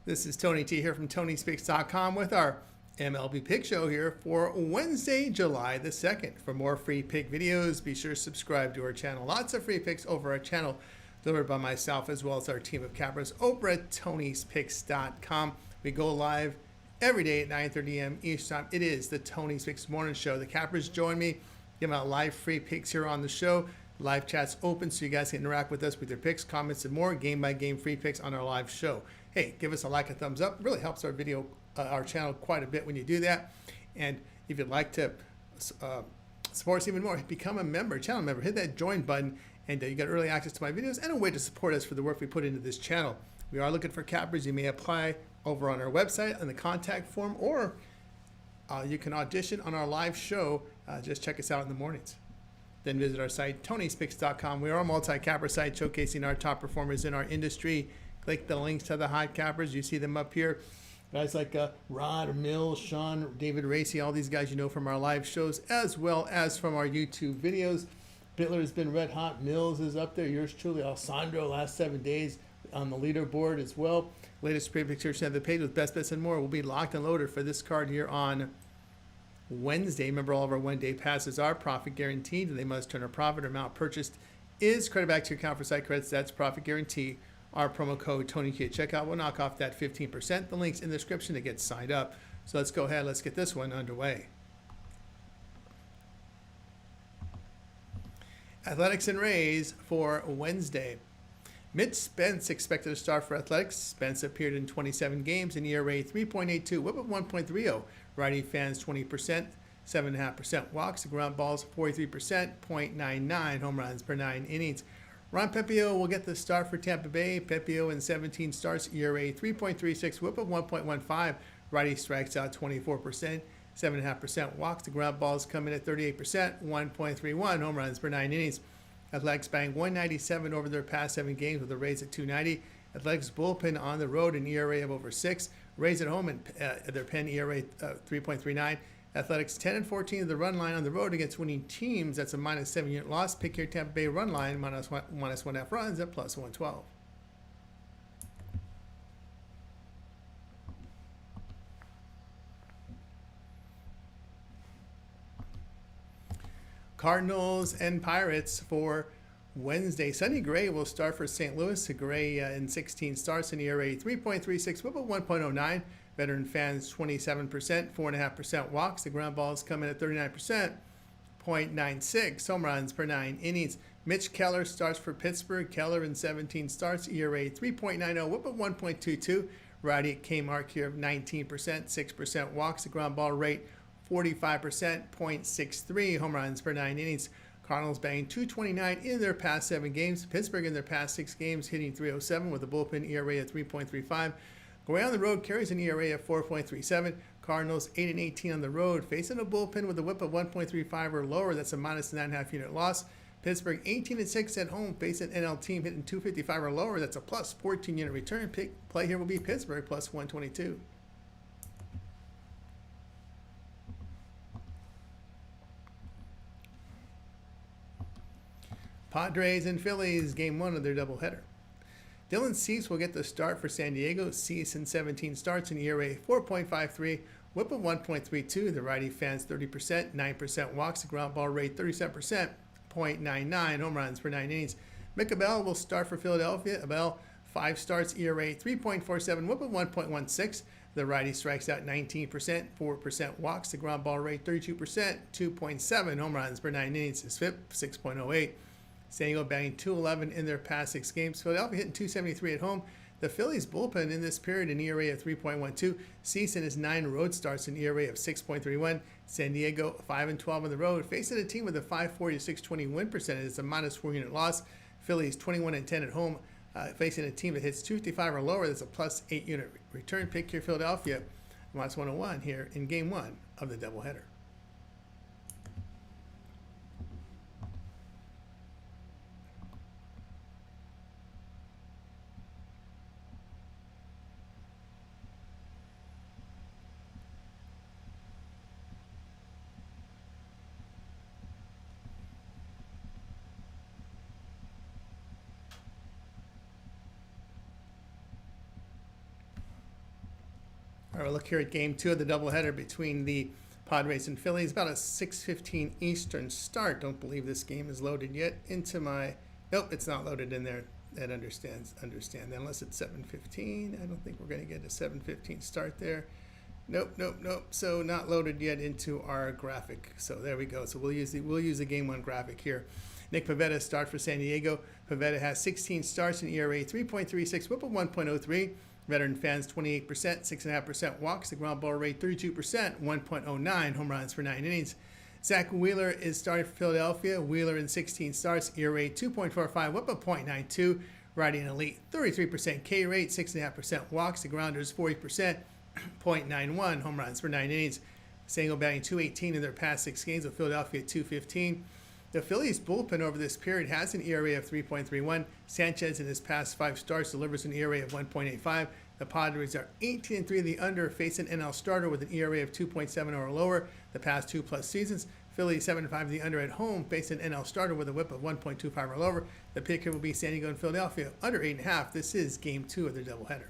This is Tony T here from TonySpeaks.com with our MLB Pick Show here for Wednesday, July the 2nd. For more free pick videos, be sure to subscribe to our channel. Lots of free picks over our channel delivered by myself as well as our team of cappers over at TonySpeaks.com. We go live every day at 9:30 a.m. each time. It is the Tony Speaks Morning Show. The cappers join me, give out live free picks here on the show. Live chat's open so you guys can interact with us with your picks, comments, and more game-by-game free picks on our live show. Hey, give us a like, a thumbs up. It really helps our video, our channel quite a bit when you do that. And if you'd like to support us even more, become a member, channel member. Hit that join button, and you get early access to my videos and a way to support us for the work we put into this channel. We are looking for cappers. You may apply over on our website on the contact form, or you can audition on our live show. Just check us out in the mornings. Then visit our site, TonySpeaks.com. We are a multi-capper site showcasing our top performers in our industry. Click the links to the hot cappers. You see them up here. Guys like Rod, Mills, Sean, David Racy, all these guys you know from our live shows, as well as from our YouTube videos. Bittler has been red hot. Mills is up there. Yours truly, Alessandro, last 7 days on the leaderboard as well. Latest free picture of the page with best bets and more will be locked and loaded for this card here on Wednesday. Remember, all of our one-day passes are profit guaranteed, and they must turn a profit or amount purchased is credit back to your account for site credits. That's profit guarantee. Our promo code TonyQ at checkout will knock off that 15%. The link's in the description to get signed up. So let's go ahead. Let's get this one underway. Athletics and Rays for Wednesday. Mitch Spence expected to start for Athletics. Spence appeared in 27 games in ERA 3.82, whip of 1.30. Righty fans 20%, 7.5% walks. Ground balls 43%, 0.99 home runs per 9 innings. Ron Pepio will get the start for Tampa Bay. Pepio in 17 starts, ERA 3.36, whip of 1.15. Righty strikes out 24%, 7.5% walks. The ground balls come in at 38%, 1.31 home runs per 9 innings. Athletics banged 197 over their past 7 games with the Rays at 290. Athletics bullpen on the road an ERA of over 6. Rays at home and their pen ERA 3.39. Athletics 10-14 of the run line on the road against winning teams. That's a -7 unit loss. Pick your Tampa Bay run line minus 1.5 runs at plus 112. Cardinals and Pirates for Wednesday. Sonny Gray will start for St. Louis. Gray in 16 starts in ERA 3.36, whip of 1.09. Veteran fans 27%, 4.5% walks. The ground balls come in at 39%, 0.96 home runs per 9 innings. Mitch Keller starts for Pittsburgh. Keller in 17 starts, ERA 3.90, whip of 1.22. Righty at K-mark here of 19%, 6% walks. The ground ball rate 45%, 0.63 home runs per 9 innings. Cardinals banging 229 in their past 7 games. Pittsburgh in their past 6 games hitting 307 with a bullpen ERA of 3.35. Going on the road carries an ERA of 4.37. Cardinals 8-18 on the road, facing a bullpen with a whip of 1.35 or lower. That's a -9.5 unit loss. Pittsburgh 18-6 at home, facing an NL team hitting 255 or lower. That's a plus 14 unit return. Play here will be Pittsburgh plus 122. Padres and Phillies, game 1 of their doubleheader. Dylan Cease will get the start for San Diego. Cease in 17 starts in ERA 4.53, whip of 1.32. The righty fans 30%, 9% walks. The ground ball rate 37%, 0.99 home runs per 9 innings. Mick Abel will start for Philadelphia. Abel 5 starts, ERA 3.47, whip of 1.16. The righty strikes out 19%, 4% walks. The ground ball rate 32%, 2.7 home runs per 9 innings. His FIP 6.08. San Diego batting 211 in their past 6 games. Philadelphia hitting 273 at home. The Phillies bullpen in this period an ERA of 3.12. Cease in his 9 road starts an ERA of 6.31. San Diego 5-12 on the road, facing a team with a 540 to 620 win percentage. It's a -4 unit loss. Phillies 21-10 at home, facing a team that hits 255 or lower. That's a plus 8 unit return. Pick here Philadelphia minus 101 here in game 1 of the doubleheader. All right, we'll look here at game 2 of the doubleheader between the Padres and Phillies. About a 6:15 Eastern start. Don't believe this game is loaded yet into my... Nope, it's not loaded in there. That understand that. Unless it's 7:15. I don't think we're going to get a 7:15 start there. Nope. So not loaded yet into our graphic. So there we go. So we'll use the game 1 graphic here. Nick Pivetta starts for San Diego. Pivetta has 16 starts, an ERA 3.36, WHIP of 1.03. Veteran fans 28%, 6.5% walks. The ground ball rate 32%, 1.09. Home runs for 9 innings. Zach Wheeler is starting for Philadelphia. Wheeler in 16 starts, ERA 2.45, WHIP of 0.92. Riding an elite 33% K rate, 6.5% walks. The grounder is 40%, 0.91. Home runs for 9 innings. Sango batting 218 in their past 6 games, with Philadelphia 215. The Phillies bullpen over this period has an ERA of 3.31. Sanchez in his past 5 starts delivers an ERA of 1.85. The Padres are 18-3 in the under, face an NL starter with an ERA of 2.7 or lower the past 2+ seasons. Phillies 7-5 in the under at home, face an NL starter with a WHIP of 1.25 or lower. The pick here will be San Diego and Philadelphia under 8.5. This is game 2 of their doubleheader.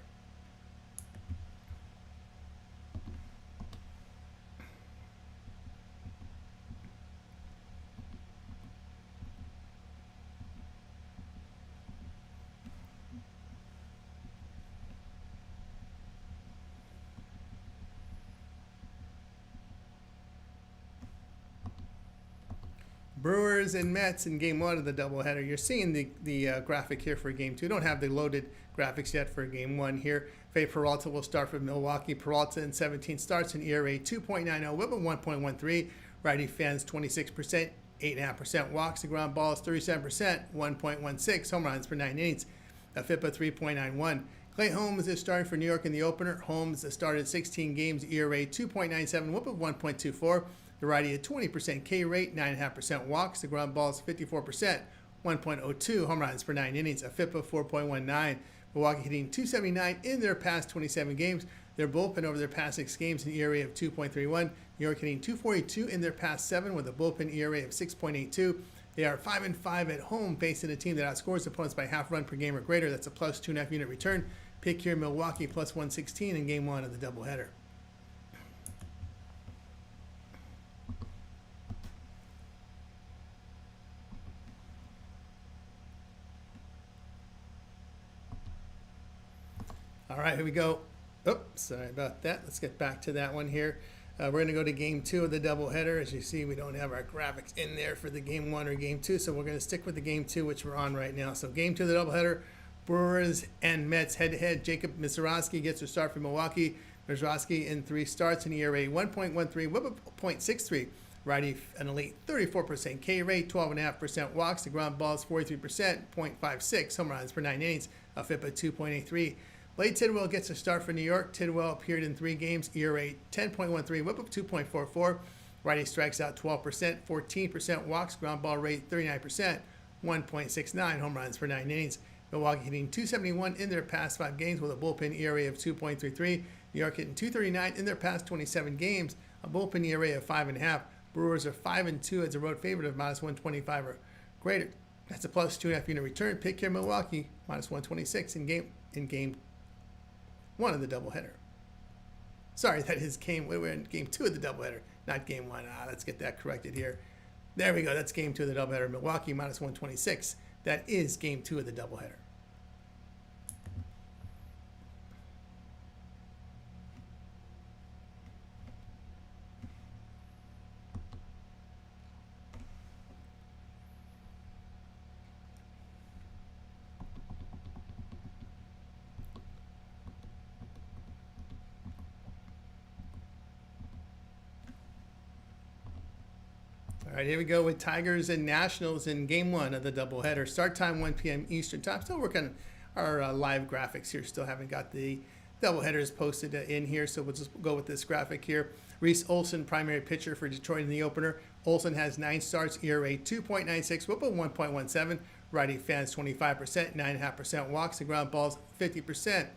Brewers and Mets in game 1 of the doubleheader. You're seeing the graphic here for game 2. Don't have the loaded graphics yet for game 1 here. Fede Peralta will start for Milwaukee. Peralta in 17 starts, an ERA 2.90, WHIP of 1.13. Righty fans 26%, 8.5% walks. The ground ball is 37%, 1.16. Home runs for 9 innings. A FIP of 3.91. Clay Holmes is starting for New York in the opener. Holmes has started 16 games, ERA 2.97, WHIP of 1.24. The righty at 20% K rate, 9.5% walks. The ground ball is 54%, 1.02. Home runs for 9 innings, a FIP of 4.19. Milwaukee hitting 279 in their past 27 games. Their bullpen over their past 6 games, an ERA of 2.31. New York hitting 242 in their past 7 with a bullpen ERA of 6.82. They are 5-5 at home, facing a team that outscores opponents by half run per game or greater. That's a plus 2.5 unit return. Pick here Milwaukee plus 116 in game 1 of the doubleheader. All right, here we go. Oops, sorry about that. Let's get back to that one here. We're going to go to game 2 of the doubleheader. As you see, we don't have our graphics in there for the game 1 or game 2, so we're going to stick with the game 2, which we're on right now. So game 2 of the doubleheader, Brewers and Mets head-to-head. Jacob Misiorowski gets a start for Milwaukee. Misiorowski in 3 starts, an ERA 1.13, WHIP of 0.63. Righty an elite 34% K rate, 12.5% walks. The ground ball is 43%, 0.56. Home runs for 9 innings, a FIP of 2.83. Blade Tidwell gets a start for New York. Tidwell appeared in 3 games, ERA 10.13, WHIP of 2.44. Righty strikes out 12%, 14% walks, ground ball rate 39%, 1.69. Home runs for 9 innings. Milwaukee hitting 271 in their past 5 games with a bullpen ERA of 2.33. New York hitting 239 in their past 27 games, a bullpen ERA of 5.5. Brewers are 5-2 as a road favorite of minus 125 or greater. That's a plus 2.5 unit return. Pick here Milwaukee minus 126 in game 1 of the doubleheader. Sorry, that is we're in game 2 of the doubleheader, not game 1. Let's get that corrected here. There we go. That's game 2 of the doubleheader. Milwaukee minus 126. That is game 2 of the doubleheader. All right, here we go with Tigers and Nationals in game 1 of the doubleheader. Start time 1 p.m. Eastern time. Still working on our live graphics here. Still haven't got the doubleheaders posted in here, so we'll just go with this graphic here. Reese Olson, primary pitcher for Detroit in the opener. Olson has 9 starts, ERA 2.96, WHIP of 1.17. Righty fans 25%, 9.5% walks. The ground balls 50%.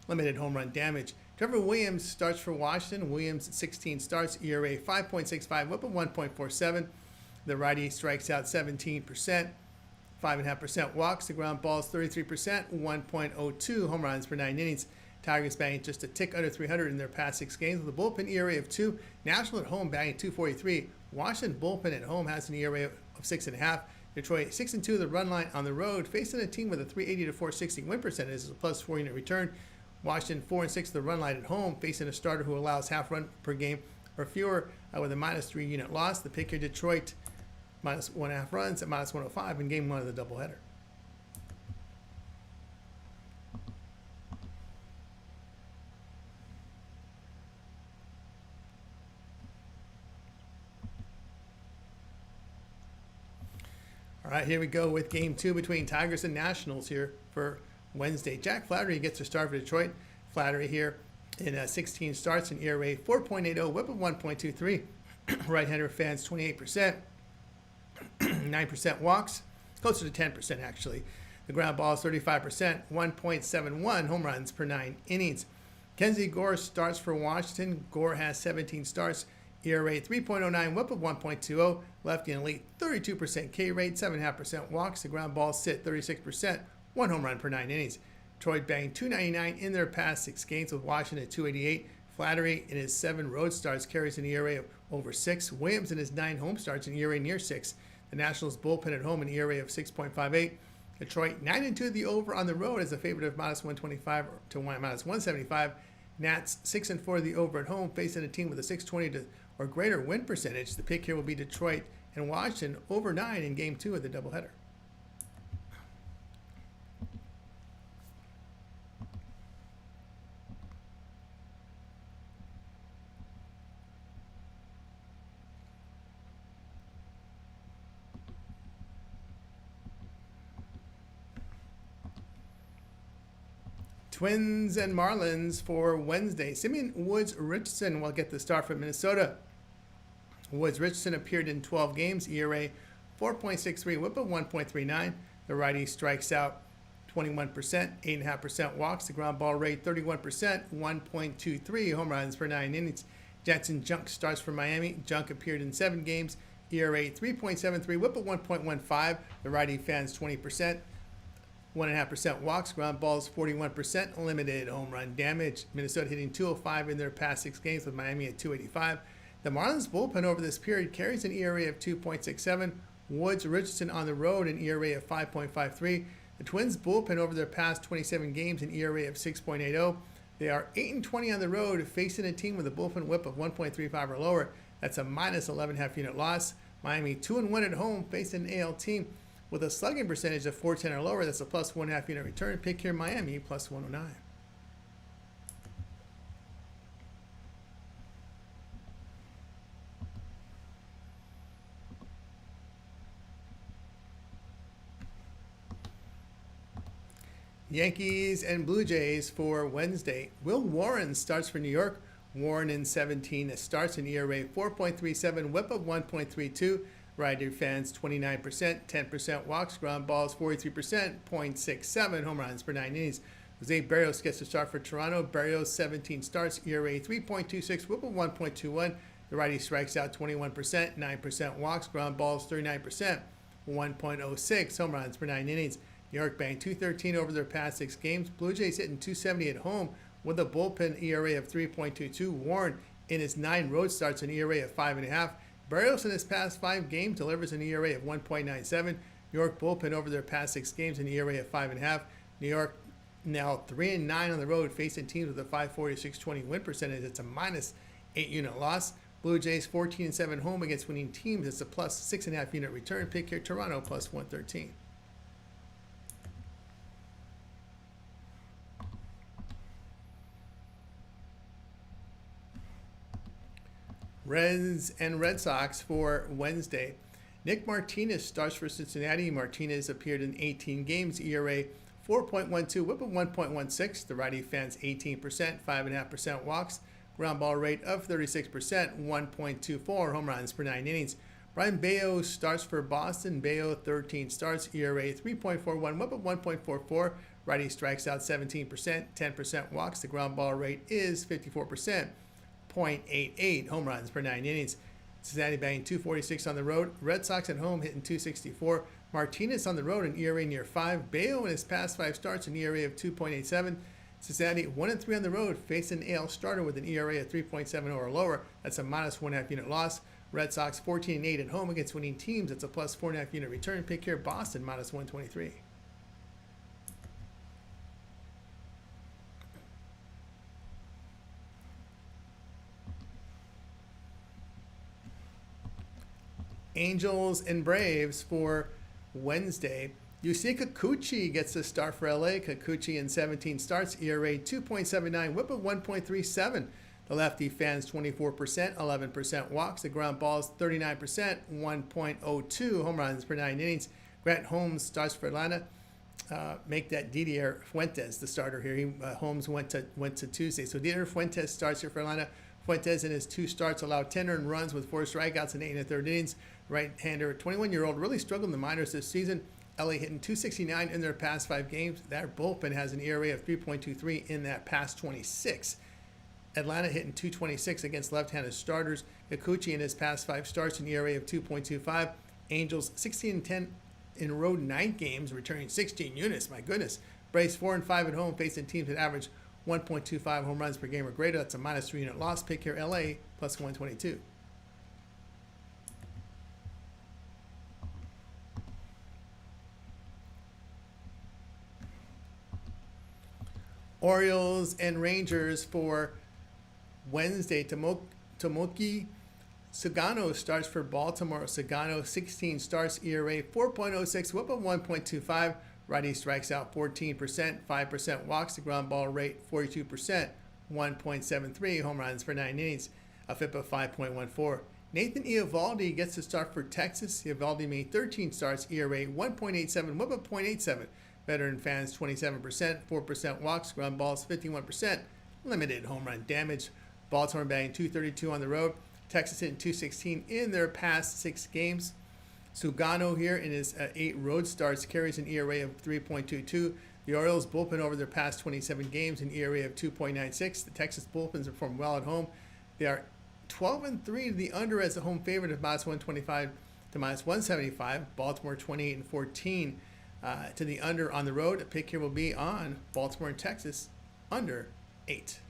Limited home run damage. Trevor Williams starts for Washington. Williams 16 starts, ERA 5.65, WHIP of 1.47. The righty strikes out 17%, 5.5% walks. The ground balls 33%, 1.02 home runs per 9 innings. Tigers batting just a tick under 300 in their past 6 games with a bullpen ERA of 2. National at home batting 243. Washington bullpen at home has an ERA of 6.5. Detroit 6-2 the run line on the road, facing a team with a 380 to 460 win percentage is a plus 4 unit return. Washington 4-6 the run line at home, facing a starter who allows half run per game or fewer with a minus 3 unit loss. The pick here, Detroit minus 1.5 runs at minus 105 in game 1 of the doubleheader. All right, here we go with game 2 between Tigers and Nationals here for Wednesday. Jack Flaherty gets a start for Detroit. Flaherty here in 16 starts, an ERA 4.80, whip of 1.23. Right-hander fans 28%, 9% walks, closer to 10% actually. The ground ball is 35%, 1.71 home runs per 9 innings. Kenzie Gore starts for Washington. Gore has 17 starts, ERA 3.09, whip of 1.20, lefty and elite 32% K rate, 7.5% walks. The ground ball sit 36%, 1 home run per 9 innings. Detroit banged 299 in their past 6 games with Washington at 288. Flaherty in his 7 road starts carries an ERA of over 6. Williams in his 9 home starts an ERA near 6. The Nationals bullpen at home an ERA of 6.58. Detroit 9-2 the over on the road as a favorite of minus 125 to minus 175. Nats 6-4 the over at home, facing a team with a 620 or greater win percentage. The pick here will be Detroit and Washington over 9 in game 2 of the doubleheader. Twins and Marlins for Wednesday. Simeon Woods-Richardson will get the start for Minnesota. Woods-Richardson appeared in 12 games, ERA 4.63, whip of 1.39. The righty strikes out 21%, 8.5% walks. The ground ball rate 31%, 1.23 home runs per 9 innings. Jansen Junk starts for Miami. Junk appeared in 7 games, ERA 3.73, whip of 1.15. The righty fans 20%. 1.5% walks, ground balls 41%, limited home run damage. Minnesota hitting 205 in their past 6 games with Miami at 285. The Marlins bullpen over this period carries an ERA of 2.67. Woods Richardson on the road an ERA of 5.53. The Twins bullpen over their past 27 games an ERA of 6.80. They are 8-20 on the road, facing a team with a bullpen whip of 1.35 or lower. That's a minus 11.5 unit loss. Miami 2-1 at home, facing an AL team with a slugging percentage of 410 or lower. That's a plus 1.5 unit return. Pick here Miami plus 109. Yankees and Blue Jays for Wednesday. Will Warren starts for New York. Warren in 17 starts, an ERA 4.37, whip of 1.32. Rider fans 29%, 10% walks, ground balls 43%, 0.67 home runs per 9 innings. Jose Barrios gets the start for Toronto. Barrios 17 starts, ERA 3.26, whip of 1.21. The righty strikes out 21%, 9% walks, ground balls 39%, 1.06 home runs per 9 innings. New York banged 213 over their past 6 games. Blue Jays hitting 270 at home with a bullpen ERA of 3.22. Warren in his 9 road starts an ERA of 5.5. Barrios in his past 5 games delivers an ERA of 1.97. New York bullpen over their past 6 games an ERA of 5.5. New York now 3-9 on the road, facing teams with a 540 620 win percentage. It's a minus 8 unit loss. Blue Jays 14-7 home against winning teams. It's a plus 6.5 unit return. Pick here Toronto plus 113. Reds and Red Sox for Wednesday. Nick Martinez starts for Cincinnati. Martinez appeared in 18 games, ERA 4.12, whip of 1.16. The righty fans 18%, 5.5% walks, ground ball rate of 36%, 1.24 home runs per 9 innings. Brian Bayo starts for Boston. Bayo 13 starts, ERA 3.41, whip of 1.44. Righty strikes out 17%, 10% walks. The ground ball rate is 54%. 0.88 home runs per 9 innings. Cincinnati batting 246 on the road. Red Sox at home hitting 264. Martinez on the road an ERA near 5. Bayo in his past 5 starts an ERA of 2.87. Cincinnati 1-3 on the road, facing an AL starter with an ERA of 3.70 or lower. That's a minus 1.5 unit loss. Red Sox 14-8 at home against winning teams. That's a plus 4.5 unit return. Pick here, Boston minus 123. Angels and Braves for Wednesday. Yusei Kikuchi gets the start for LA. Kikuchi in 17 starts, ERA 2.79, whip of 1.37. The lefty fans 24%, 11% walks. The ground balls 39%, 1.02 home runs per 9 innings. Grant Holmes starts for Atlanta. Make that Didier Fuentes the starter here. Holmes went to Tuesday. So Didier Fuentes starts here for Atlanta. Fuentes in his 2 starts allowed 10 earned runs with 4 strikeouts in 8 1/3 innings. Right-hander, 21-year-old, really struggled in the minors this season. LA hitting 269 in their past 5 games. Their bullpen has an ERA of 3.23 in that past 26. Atlanta hitting 226 against left-handed starters. Kikuchi in his past 5 starts, an ERA of 2.25. Angels 16-10 in road night games, returning 16 units. My goodness. Braves 4-5 at home, facing teams that average 1.25 home runs per game or greater. That's a minus 3 unit loss. Pick here, LA plus 122. Orioles and Rangers for Wednesday. Tomoki Sugano starts for Baltimore. Sugano 16 starts, ERA 4.06, whip of 1.25. Righty strikes out 14%, 5% walks. The ground ball rate 42%, 1.73 home runs for 9 innings. A FIP of 5.14. Nathan Eovaldi gets the start for Texas. Eovaldi made 13 starts, ERA 1.87, whip of 0.87. Veteran fans 27%, 4% walks, ground balls 51%, limited home run damage. Baltimore batting 232 on the road. Texas hitting 216 in their past 6 games. Sugano here in his 8 road starts carries an ERA of 3.22. The Orioles bullpen over their past 27 games an ERA of 2.96. The Texas bullpens perform well at home. They are 12-3 to the under as the home favorite of minus 125 to minus 175. Baltimore 28-14. To the under on the road. A pick here will be on Baltimore and Texas under 8.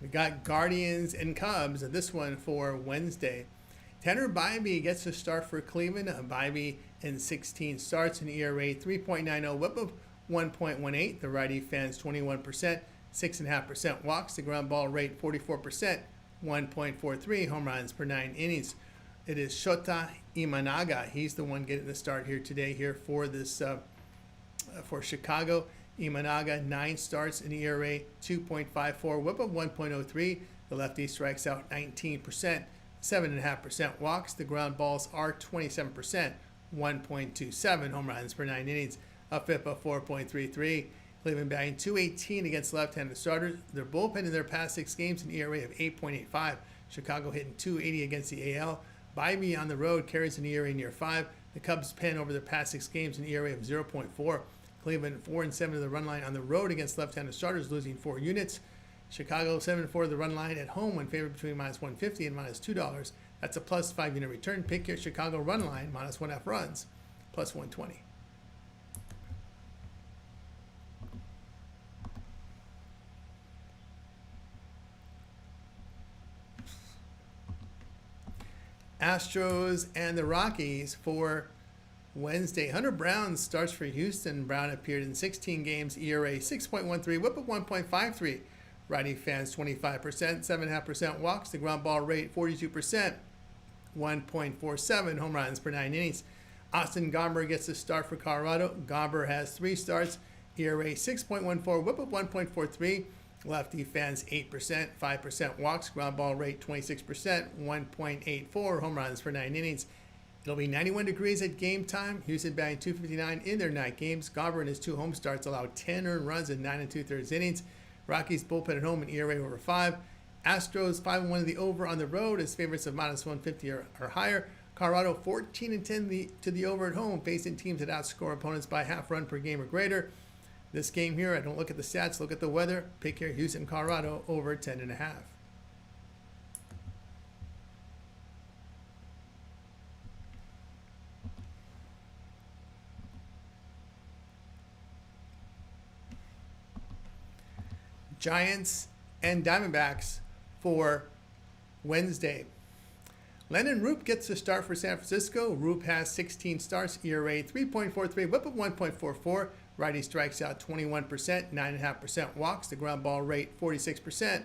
We got Guardians and Cubs. This one for Wednesday. Tanner Bybee gets the start for Cleveland. Bybee in 16 starts, an ERA 3.90, whip of 1.18. The righty fans 21%, 6.5% walks. The ground ball rate 44%, 1.43 home runs per 9 innings. It is Shota Imanaga. He's the one getting the start here today here for this for Chicago. Imanaga 9 starts, an ERA 2.54, whip of 1.03. The lefty strikes out 19%, 7.5% walks. The ground balls are 27%, 1.27 home runs per 9 innings. A FIP of 4.33. Cleveland batting 218 against left-handed starters. Their bullpen in their past 6 games an ERA of 8.85. Chicago hitting 280 against the AL. Bybee on the road carries an ERA near 5. The Cubs pen over their past 6 games an ERA of 0.4. Cleveland 4-7 to the run line on the road against left-handed starters, losing 4 units. Chicago 7-4 to the run line at home when favored between minus 150 and minus $2. That's a plus 5 unit return. Pick your Chicago run line minus 1.5 runs, plus 120. Astros and the Rockies for Wednesday. Hunter Brown starts for Houston. Brown appeared in 16 games, ERA 6.13, whip of 1.53. Righty fans 25%, 7.5% walks. The ground ball rate 42%, 1.47 home runs per 9 innings. Austin Gomber gets the start for Colorado. Gomber has 3 starts, ERA 6.14, whip of 1.43. Lefty fans 8%, 5% walks. Ground ball rate 26%, 1.84 home runs for 9 innings. It'll be 91 degrees at game time. Houston batting 259 in their night games. Gomber in his 2 home starts allowed 10 earned runs in 9 2/3 innings. Rockies bullpen at home an ERA over 5. Astros 5-1 to the over on the road as favorites of minus 150 or higher. Colorado 14-10 to the over at home, facing teams that outscore opponents by half run per game or greater. This game here, I don't look at the stats, look at the weather. Pick here, Houston, Colorado, over 10.5. Giants and Diamondbacks for Wednesday. Landon Roop gets the start for San Francisco. Roop has 16 starts, ERA 3.43, whip of 1.44. Righty strikes out 21%, 9.5% walks. The ground ball rate 46%,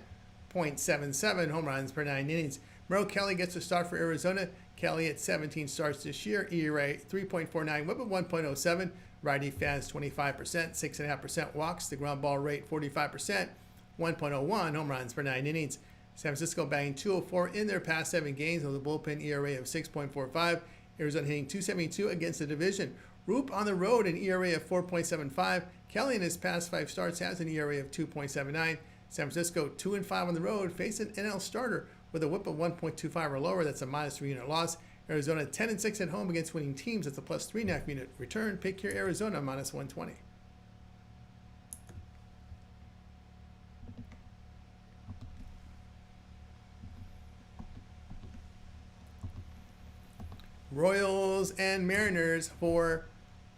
0.77 home runs per 9 innings. Merrill Kelly gets the start for Arizona. Kelly at 17 starts this year, ERA 3.49, whip of 1.07. Righty fans 25%, 6.5% walks. The ground ball rate 45%, 1.01 home runs per 9 innings. San Francisco batting .204 in their past 7 games with a bullpen ERA of 6.45. Arizona hitting .272 against the division. Roop on the road, an ERA of 4.75. Kelly in his past 5 starts has an ERA of 2.79. San Francisco 2-5 on the road, face an NL starter with a whip of 1.25 or lower. That's a -3 unit loss. Arizona 10-6 at home against winning teams. That's a +3.5 unit return. Pick here Arizona -120. Royals and Mariners for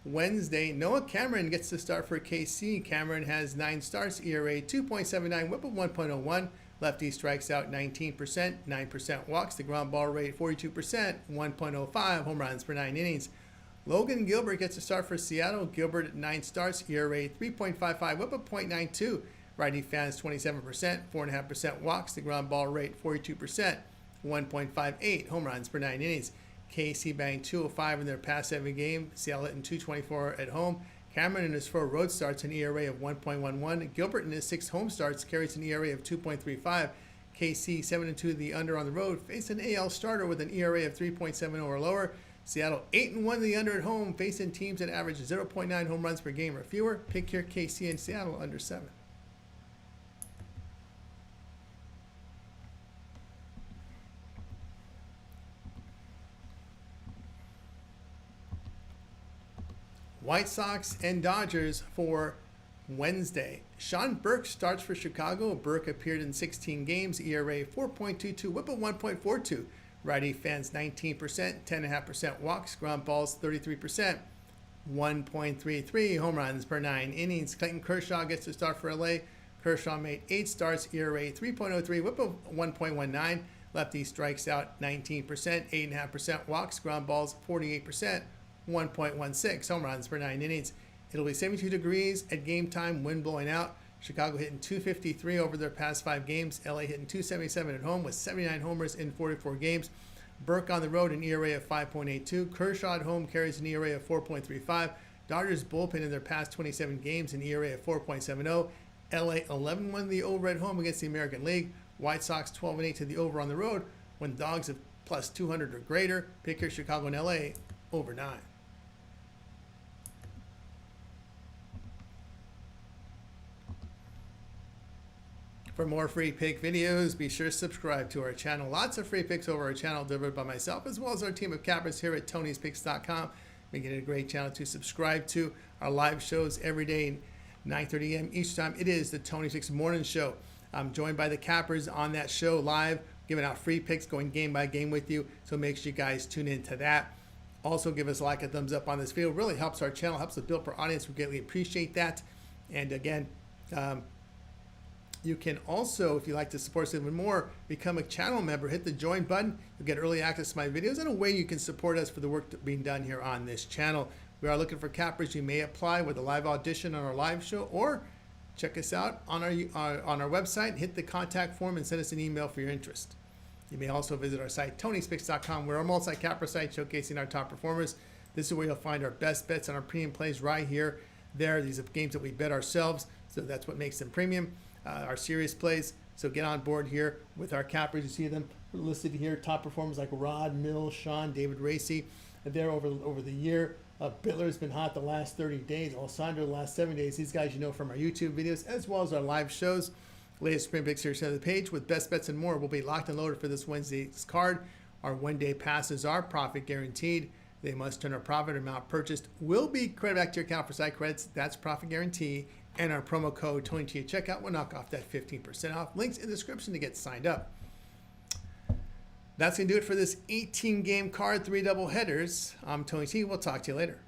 Wednesday. Noah Cameron gets the start for KC. Cameron has 9 starts, ERA 2.79, whip of 1.01. Lefty strikes out 19%, 9% walks. The ground ball rate 42%, 1.05 home runs per 9 innings. Logan Gilbert gets the start for Seattle. Gilbert at 9 starts, ERA 3.55, whip of 0.92. Righty fans 27%, 4.5% walks. The ground ball rate 42%, 1.58 home runs per 9 innings. KC batting .205 in their past 7 games. Seattle hitting .224 at home. Cameron in his 4 road starts an ERA of 1.11. Gilbert in his 6 home starts carries an ERA of 2.35. KC 7-2 the under on the road. Face an AL starter with an ERA of 3.70 or lower. Seattle 8-1 the under at home, facing teams that average 0.9 home runs per game or fewer. Pick here KC and Seattle under 7. White Sox and Dodgers for Wednesday. Sean Burke starts for Chicago. Burke appeared in 16 games, ERA 4.22, whip of 1.42. Righty fans 19%, 10.5% walks. Ground balls 33%, 1.33 home runs per 9 innings. Clayton Kershaw gets the start for LA. Kershaw made 8 starts, ERA 3.03, whip of 1.19. Lefty strikes out 19%, 8.5% walks. Ground balls 48%. 1.16 home runs per 9 innings. It'll be 72 degrees at game time, wind blowing out. Chicago hitting .253 over their past 5 games. LA hitting .277 at home with 79 homers in 44 games. Burke on the road, an ERA of 5.82. Kershaw at home carries an ERA of 4.35. Dodgers bullpen in their past 27 games, an ERA of 4.70. LA 11-1 the over at home against the American League. White Sox 12-8 to the over on the road when dogs of +200 or greater. Pick here Chicago and LA over 9. For more free pick videos, be sure to subscribe to our channel. Lots of free picks over our channel delivered by myself as well as our team of cappers here at Tony'sPicks.com. Making it a great channel to subscribe to. Our live shows every day, 9:30 a.m. each time. It is the Tony's Picks Morning Show. I'm joined by the cappers on that show live, giving out free picks, going game by game with you. So make sure you guys tune into that. Also, give us a like, a thumbs up on this video. It really helps our channel, helps us build our audience. We greatly appreciate that. And again, you can also, if you'd like to support us even more, become a channel member. Hit the join button. You'll get early access to my videos and a way you can support us for the work being done here on this channel. We are looking for cappers. You may apply with a live audition on our live show, or check us out on our website. Hit the contact form and send us an email for your interest. You may also visit our site, Tony'sPicks.com. We're a multi-capper site showcasing our top performers. This is where you'll find our best bets and our premium plays right here. These are games that we bet ourselves, so that's what makes them premium. Our serious plays. So get on board here with our cappers. You see them listed here. Top performers like Rod, Mill, Sean, David Racy. They're over the year. Bitler's been hot the last 30 days. Alessandro the last 7 days. These guys you know from our YouTube videos as well as our live shows. Latest sprint picks here center of the page with best bets and more will be locked and loaded for this Wednesday's card. Our one-day passes are profit guaranteed. They must turn a profit. Amount purchased will be credited back to your account for site credits. That's profit guarantee. And our promo code TonyT at checkout will knock off that 15% off. Links in the description to get signed up. That's going to do it for this 18-game card, 3 double headers. I'm Tony T. We'll talk to you later.